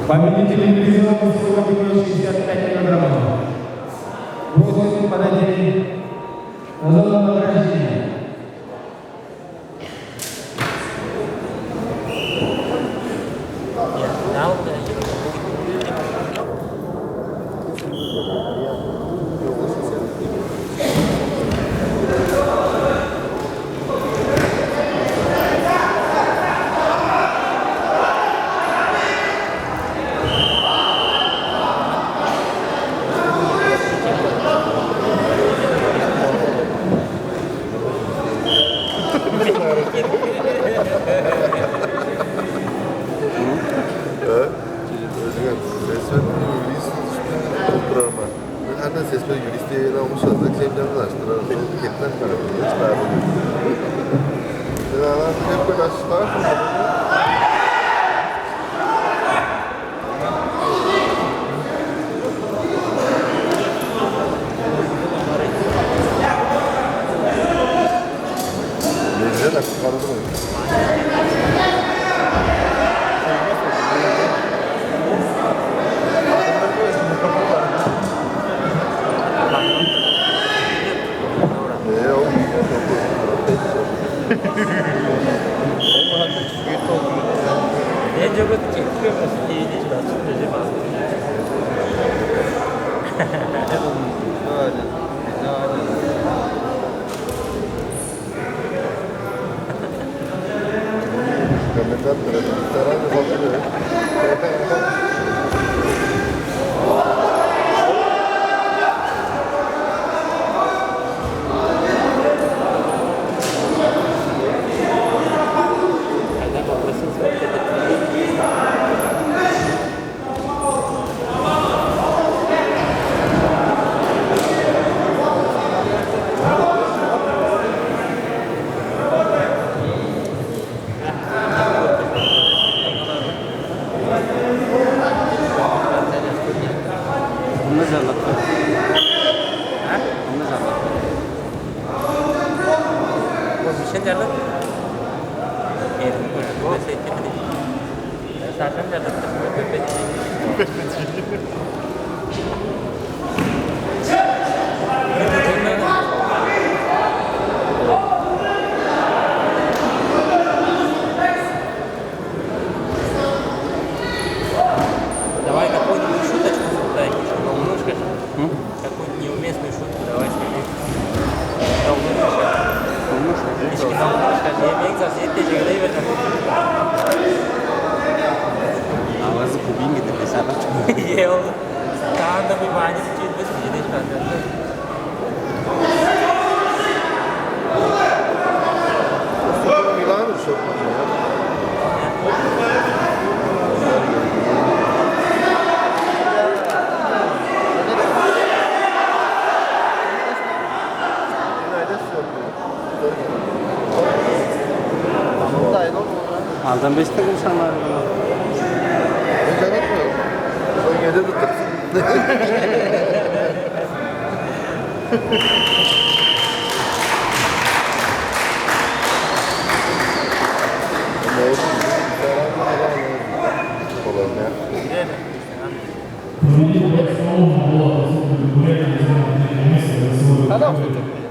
Pamięci telewizją Polskiego 65 kg. Głosy pada dzień na wyraźnie. Andan ses böyle yürüyüşte olmuş olsak seveceğimizi açtırırız. Ketler tarafında çıkardı. Sıralar hep böyle açtılar. Ne güzel akıl kaldı mı? Dia juga kecil juga pasti ini sudah jadi mas. Kameran terang yapabilir. Ada babası sohbet Onu zarlattı. Onu zarlattı. Bu bir şey derler. Bu şey kimi? Zaten derler. Давай какую-нибудь шуточку сюда, немножко. Какую-нибудь неуместную шутку давай скажи. Hiç kimden yemeğin zafiyet tecrübeyi vermem. Ağzı kubin gitti mesela. Ye oğlum. Daha da bir bahane için biz bir de şu anda. Milano çok mu ya? Aldan 5'te konuşanlar. Ben unutmuyorum. Ben yedi tutursın. Ne oldu? Olur mu ya? Провели 100 было, 100 было, 100 было, 100 было, 100 было, 100 было, 100 было, 100 было, 100 было,